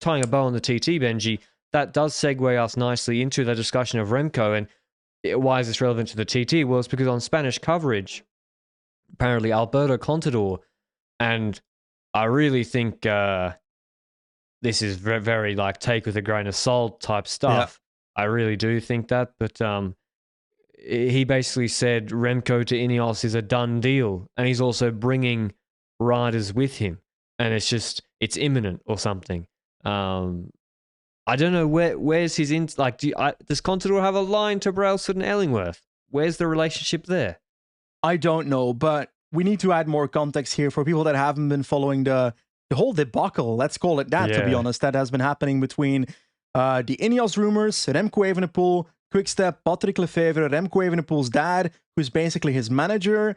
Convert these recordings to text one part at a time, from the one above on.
tying a bow on the TT, Benji, that does segue us nicely into the discussion of Remco. And why is this relevant to the TT? Well, it's because on Spanish coverage, apparently Alberto Contador, and I really think this is very, very like take with a grain of salt type stuff. Yeah. I really do think that, but he basically said Remco to INEOS is a done deal, and he's also bringing riders with him, and it's imminent or something. I don't know where's his like. Does Contador have a line to Brailsford and Ellingworth? Where's the relationship there? I don't know, but we need to add more context here for people that haven't been following the whole debacle. Let's call it that. Yeah. To be honest, that has been happening between the INEOS rumors, Remco Evenepoel, Quickstep, Patrick Lefevere, Remco Evenepoel's dad, who's basically his manager.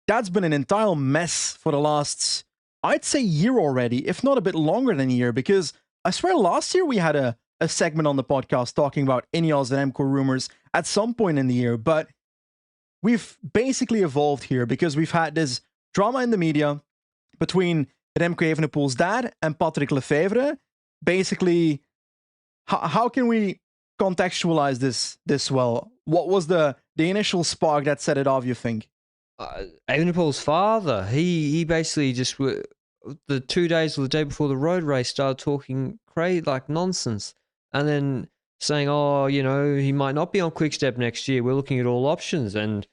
That's been an entire mess for the last, I'd say, year already, if not a bit longer than a year, because I swear last year we had a segment on the podcast talking about INEOS and Remco rumors at some point in the year, but we've basically evolved here because we've had this drama in the media between Remco Evenepoel's dad and Patrick Lefevere. Basically, how can we contextualize this well? What was the initial spark that set it off, you think? Evenepoel's father, he basically just the 2 days or the day before the road race started talking crazy like nonsense, and then saying, oh, you know, he might not be on Quickstep next year. We're looking at all options, and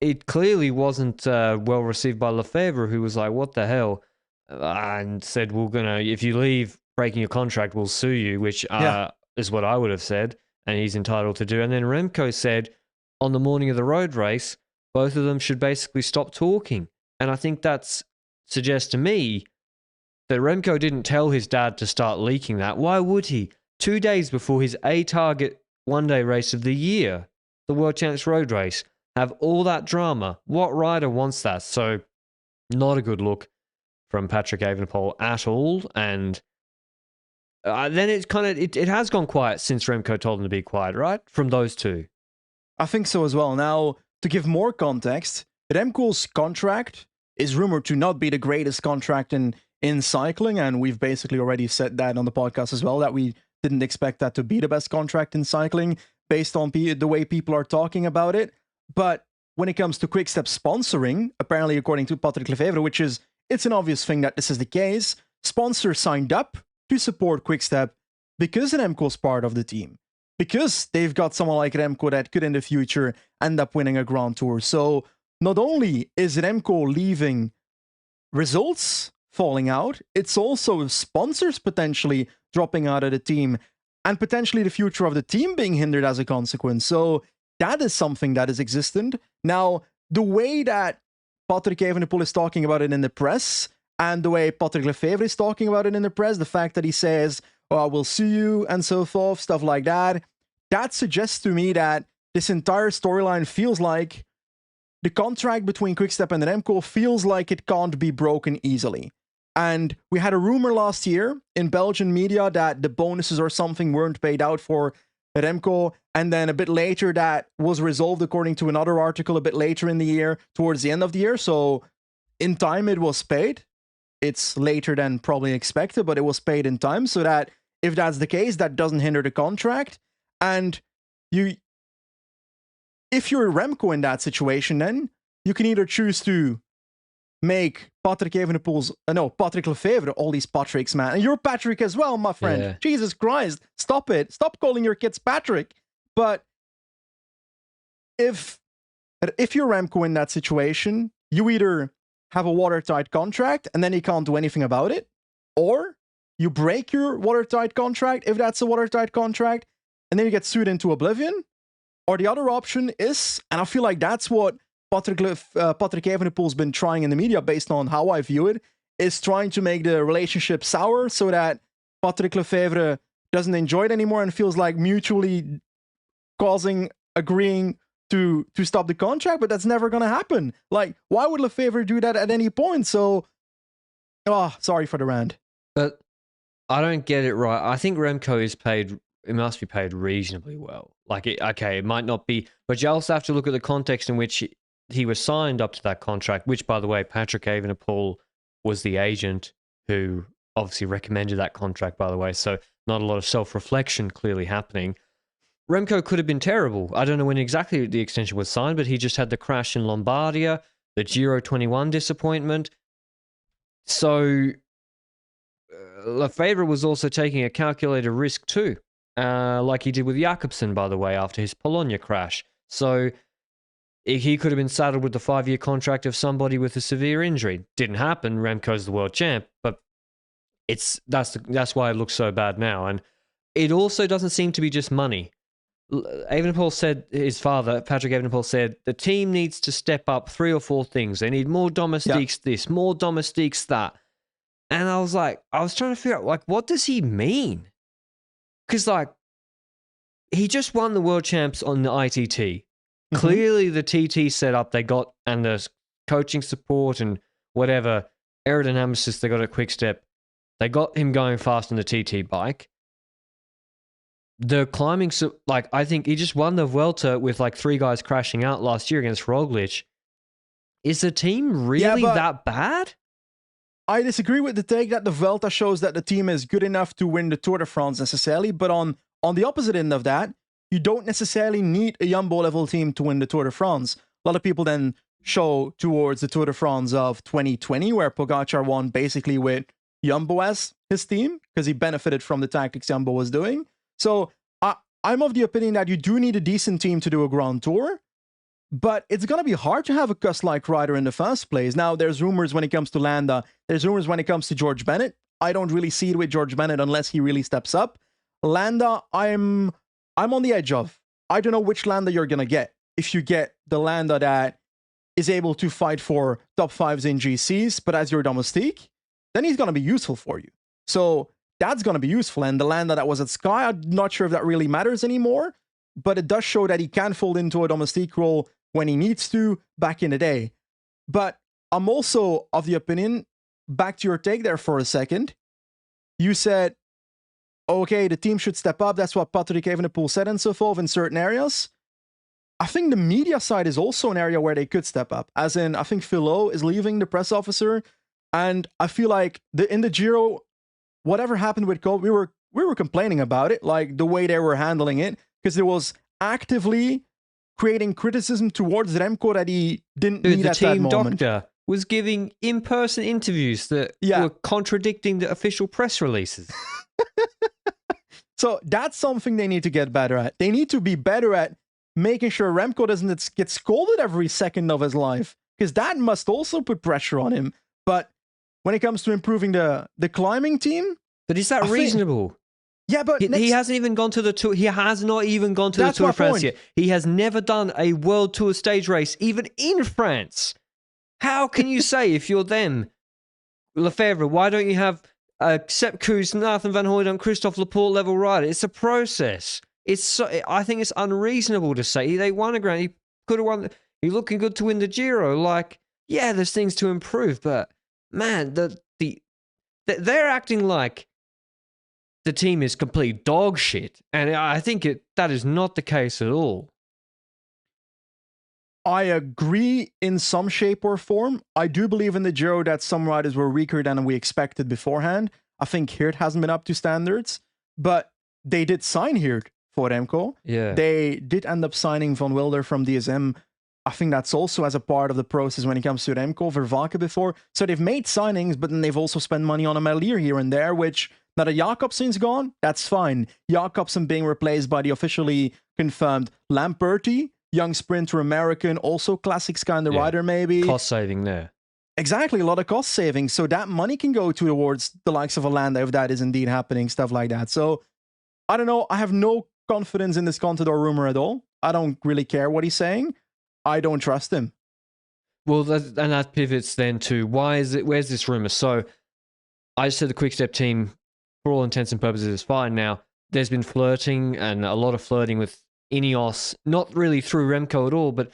it clearly wasn't well received by Lefevere, who was like, what the hell, and said, we're gonna, if you leave breaking your contract, we'll sue you, which is what I would have said, and he's entitled to do. And then Remco said on the morning of the road race, both of them should basically stop talking. And I think that suggests to me that Remco didn't tell his dad to start leaking that. Why would he? 2 days before his A-target one-day race of the year, the World Champs Road Race, have all that drama. What rider wants that? So, not a good look from Patrick Evenepoel at all. And then it's kind of, it has gone quiet since Remco told him to be quiet, right? From those two. I think so as well. Now, to give more context, Remco's contract is rumored to not be the greatest contract in cycling, and we've basically already said that on the podcast as well, that we didn't expect that to be the best contract in cycling based on the way people are talking about it. But when it comes to Quickstep sponsoring, apparently according to Patrick Lefevere, it's an obvious thing that this is the case, sponsors signed up to support Quickstep because Remco's part of the team, because they've got someone like Remco that could in the future end up winning a Grand Tour. So not only is Remco leaving results falling out, it's also sponsors potentially dropping out of the team and potentially the future of the team being hindered as a consequence. So that is something that is existent. Now, the way that Patrick Evenepoel is talking about it in the press and the way Patrick Lefevere is talking about it in the press, the fact that he says, oh, I will sue you and so forth, stuff like that, that suggests to me that this entire storyline feels like the contract between Quickstep and Remco feels like it can't be broken easily. And we had a rumor last year in Belgian media that the bonuses or something weren't paid out for Remco, and then a bit later that was resolved according to another article a bit later in the year, towards the end of the year. So in time it was paid. It's later than probably expected, but it was paid in time, so that if that's the case, that doesn't hinder the contract. And if you're Remco in that situation, then you can either choose to make Patrick Lefevere, all these Patricks, man. And you're Patrick as well, my friend. Yeah. Jesus Christ, stop it. Stop calling your kids Patrick. But if you're Remco in that situation, you either have a watertight contract and then you can't do anything about it, or you break your watertight contract, if that's a watertight contract, and then you get sued into oblivion. Or the other option is, and I feel like that's what Patrick Evenepoel's been trying in the media, based on how I view it, is trying to make the relationship sour so that Patrick Lefevere doesn't enjoy it anymore and feels like mutually agreeing to stop the contract, but that's never going to happen. Like, why would Lefevere do that at any point? So, sorry for the rant. But I don't get it right. I think Remco is paid, it must be paid reasonably well. Like, it might not be, but you also have to look at the context in which he was signed up to that contract, which, by the way, Patrick Evenepoel was the agent who obviously recommended that contract, by the way. So not a lot of self-reflection clearly happening. Remco could have been terrible. I don't know when exactly the extension was signed, but he just had the crash in Lombardia, the Giro 21 disappointment. So Lefebvre was also taking a calculated risk too, like he did with Jakobsen, by the way, after his Bologna crash. So he could have been saddled with the 5-year contract of somebody with a severe injury. Didn't happen. Remco's the world champ, but that's why it looks so bad now. And it also doesn't seem to be just money. Evenepoel said, his father, Patrick Evenepoel, said, the team needs to step up 3 or 4 things. They need more domestiques this, more domestiques that. And I was trying to figure out, like, what does he mean? Because, like, he just won the world champs on the ITT. Mm-hmm. Clearly the TT setup they got and the coaching support and whatever, aerodynamicists they got at Quick Step, they got him going fast on the TT bike. The climbing, like, I think he just won the Vuelta with like 3 guys crashing out last year against Roglic. Is the team really that bad? I disagree with the take that the Vuelta shows that the team is good enough to win the Tour de France necessarily, but on the opposite end of that, you don't necessarily need a Jumbo-level team to win the Tour de France. A lot of people then show towards the Tour de France of 2020, where Pogacar won basically with Jumbo as his team, because he benefited from the tactics Jumbo was doing. So I'm of the opinion that you do need a decent team to do a Grand Tour, but it's going to be hard to have a Kuss-like rider in the first place. Now, there's rumors when it comes to Landa. There's rumors when it comes to George Bennett. I don't really see it with George Bennett unless he really steps up. Landa, I'm on the edge of. I don't know which Landa you're going to get. If you get the Landa that is able to fight for top 5s in GCs, but as your domestique, then he's going to be useful for you. So that's going to be useful. And the Landa that was at Sky, I'm not sure if that really matters anymore, but it does show that he can fold into a domestique role when he needs to back in the day. But I'm also of the opinion, back to your take there for a second, you said, okay, the team should step up. That's what Patrick Evenepoel said and so forth in certain areas. I think the media side is also an area where they could step up. As in, I think Philo is leaving, the press officer, and I feel like in the Giro, whatever happened with Cole, we were complaining about it, like the way they were handling it, because it was actively creating criticism towards Remco that he didn't need at that moment. The team doctor was giving in-person interviews that were contradicting the official press releases. So that's something they need to get better at. They need to be better at making sure Remco doesn't get scolded every second of his life, because that must also put pressure on him. But when it comes to improving the climbing team... But is that reasonable? Yeah, but he hasn't even gone to the Tour. He has not even gone to the Tour de France yet. He has never done a World Tour stage race, even in France. How can you say, if you're them, Lefebvre, why don't you have Sepp Kuss, Nathan Van Hooydonk, Christophe Laporte level rider? It's a process. I think it's unreasonable to say they won a Grand. He could have won. He's looking good to win the Giro. Like, yeah, there's things to improve, but man, they're acting like the team is complete dog shit, and I think that is not the case at all. I agree in some shape or form. I do believe in the Giro that some riders were weaker than we expected beforehand. I think Hirt hasn't been up to standards, but they did sign Hirt for Remco. Yeah. They did end up signing Van Wilder from DSM. I think that's also as a part of the process when it comes to Remco, Vervaeke before. So they've made signings, but then they've also spent money on a Merlier here and there, which now that Jakobsen's gone, that's fine. Jakobsen being replaced by the officially confirmed Lamperti, young sprinter American, also classics kind of rider maybe. Cost saving there. Exactly, a lot of cost saving. So that money can go towards the likes of a Landa if that is indeed happening, stuff like that. So I don't know. I have no confidence in this Contador rumor at all. I don't really care what he's saying. I don't trust him. Well, that pivots then to where's this rumor? So I said the Quick-Step team, for all intents and purposes, is fine now. There's been flirting and a lot of flirting with INEOS, not really through Remco at all, but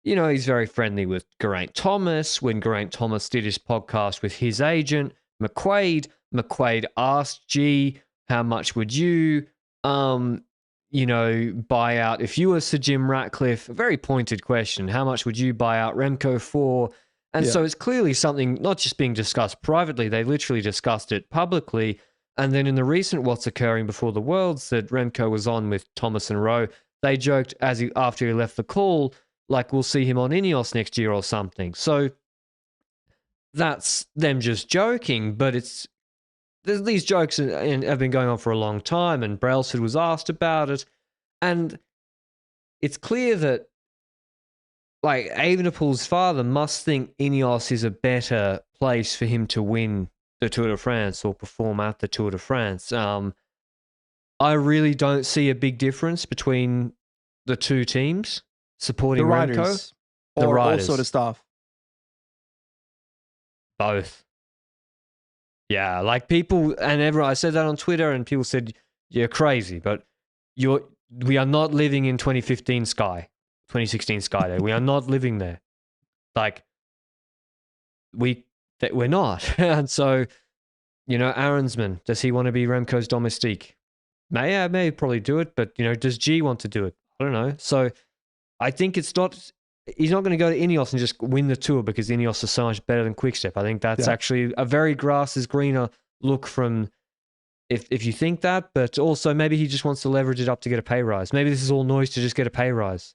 you know, he's very friendly with Geraint Thomas. When Geraint Thomas did his podcast with his agent, McQuaid asked, gee, how much would you, buy out, if you were Sir Jim Ratcliffe, a very pointed question, how much would you buy out Remco for? And so it's clearly something not just being discussed privately, they literally discussed it publicly. And then in the recent What's Occurring Before the Worlds that Remco was on with Thomas and Rowe, they joked after he left the call, like, we'll see him on INEOS next year or something. So that's them just joking, but these jokes have been going on for a long time, and Brailsford was asked about it. And it's clear that, like, Evenepoel's father must think INEOS is a better place for him to win the Tour de France or perform at the Tour de France. I really don't see a big difference between the two teams supporting the riders, Remco. Or riders. Also the staff. Both. Yeah, like people and everyone. I said that on Twitter, and people said you're crazy, but we are not living in 2015 Sky, 2016 Sky Day. We are not living there. Like we're not. And so, Aronsman, does he want to be Remco's domestique? May probably do it, but does G want to do it? I don't know. So I think he's not going to go to INEOS and just win the Tour because INEOS is so much better than Quickstep. I think that's actually a very grass is greener look from if you think that, but also maybe he just wants to leverage it up to get a pay rise. Maybe this is all noise to just get a pay rise.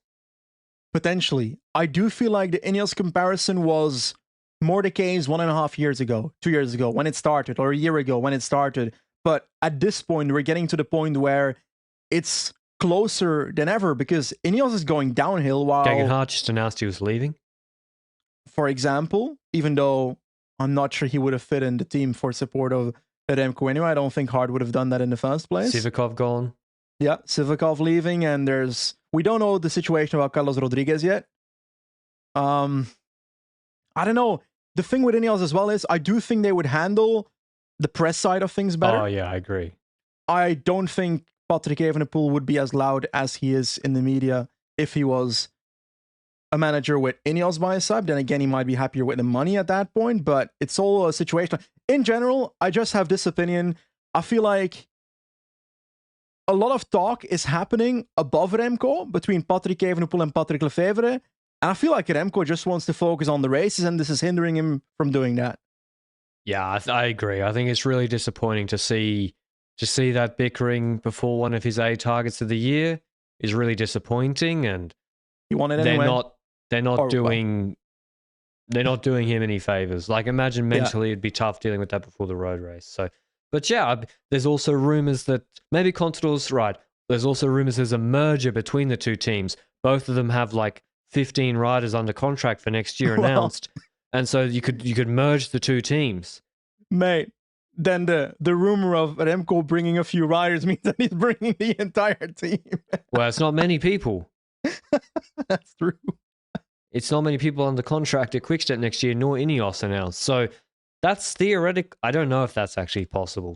Potentially. I do feel like the INEOS comparison was more the case 1.5 years ago, 2 years ago when it started, or a year ago when it started. But at this point, we're getting to the point where it's closer than ever because INEOS is going downhill while... Gegenhardt just announced he was leaving. For example, even though I'm not sure he would have fit in the team for support of Remco anyway, I don't think Hart would have done that in the first place. Sivakov gone. Yeah, Sivakov leaving, and we don't know the situation about Carlos Rodriguez yet. I don't know. The thing with INEOS as well is I do think they would handle the press side of things better. Oh, yeah, I agree. I don't think Patrick Evenepoel would be as loud as he is in the media if he was a manager with INEOS by his side. Then again, he might be happier with the money at that point, but it's all a situation. In general, I just have this opinion. I feel like a lot of talk is happening above Remco between Patrick Evenepoel and Patrick Lefevere. And I feel like Remco just wants to focus on the races, and this is hindering him from doing that. Yeah, I agree. I think it's really disappointing to see that bickering before one of his A targets of the year is really disappointing, and he wanted anyway. They're not doing him any favors. Like, imagine mentally it'd be tough dealing with that before the road race. So, but yeah, there's also rumors that maybe Contador's right. There's also rumors there's a merger between the two teams. Both of them have like 15 riders under contract for next year announced. And so you could merge the two teams. Mate, then the rumor of Remco bringing a few riders means that he's bringing the entire team. Well, it's not many people. That's true. It's not many people under contract at Quickstep next year, nor INEOS announced. So that's theoretic. I don't know if that's actually possible.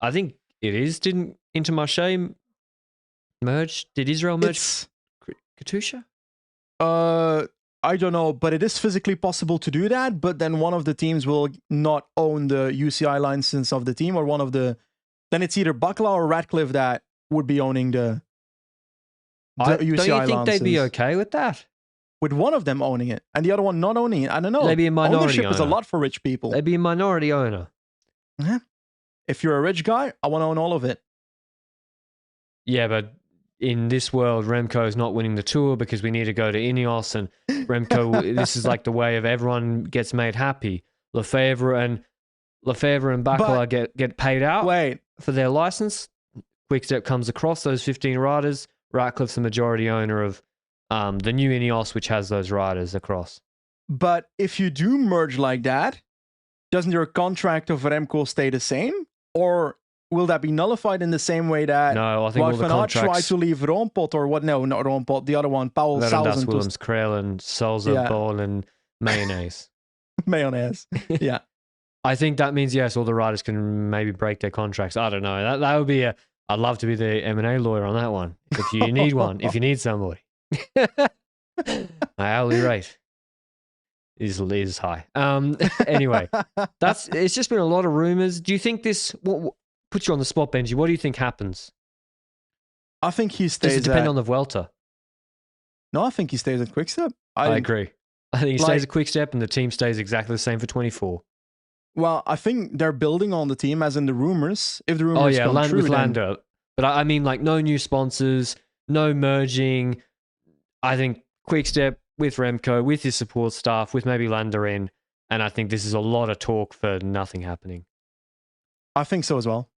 I think it is. Didn't Intermarché merge? Did Israel merge Katusha? I don't know, but it is physically possible to do that. But then one of the teams will not own the UCI license of the team, or then it's either Buckla or Radcliffe that would be owning the UCI license. Don't you think they'd be okay with that? With one of them owning it and the other one not owning it? I don't know. They'd be a minority Ownership owner. is a lot for rich people. They'd be a minority owner. Yeah. If you're a rich guy, I want to own all of it. Yeah, but in this world, Remco is not winning the Tour because we need to go to INEOS, and Remco, this is like the way of everyone gets made happy. Lefevre and Buckler get paid out for their license. Quickstep comes across those 15 riders. Ratcliffe's the majority owner of the new INEOS, which has those riders across. But if you do merge like that, doesn't your contract of Remco stay the same? Or will that be nullified in the same way that I think all the contracts tried to leave Roompot, or what? No, not Roompot. The other one, Paul Sausen. Willems, Krell, and Salza, Ball, and Mayonnaise. Mayonnaise. Yeah. I think that means, yes, all the riders can maybe break their contracts. I don't know. That would be I'd love to be the M&A lawyer on that one. If you need one, if you need somebody. My hourly rate is high. Anyway, it's just been a lot of rumors. Do you think this... What puts you on the spot, Benji? What do you think happens? I think he stays. Does it depend on the Vuelta? No, I think he stays at Quickstep. I agree. I think he Like- stays at Quick Step and the team stays exactly the same for 24. Well, I think they're building on the team, as in the rumors. If the rumors come true, with then Lando. But I mean, like, no new sponsors, no merging. I think Quick Step with Remco, with his support staff, with maybe Lanterne, and I think this is a lot of talk for nothing happening. I think so as well.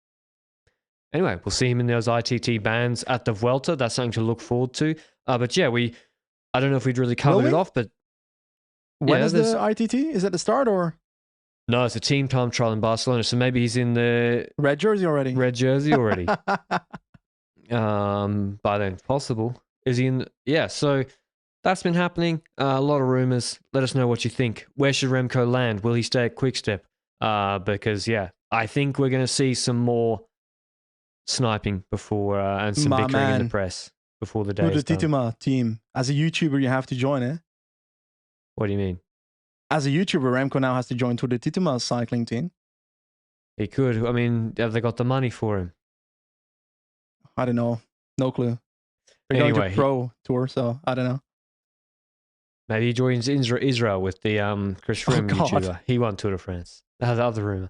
Anyway, we'll see him in those ITT bands at the Vuelta. That's something to look forward to. But yeah, I don't know if we'd really covered it off, but When yeah, is the ITT? Is it the start or no, it's a team time trial in Barcelona, so maybe he's in the red jersey already? red jersey already. By then, possible. Is he in? Yeah, so that's been happening. A lot of rumors. Let us know what you think. Where should Remco land? Will he stay at Quick Step? Because yeah, I think we're going to see some more sniping before and some bickering in the press before the day is done. Tituma team. As a YouTuber, you have to join it. What do you mean? As a YouTuber, Remco now has to join to the Tituma cycling team. He could. I mean, have they got the money for him? I don't know. No clue. They're going to pro tour, so I don't know. Maybe he joins Israel with the Chris Froome YouTuber. He won Tour de France. That's the other rumor.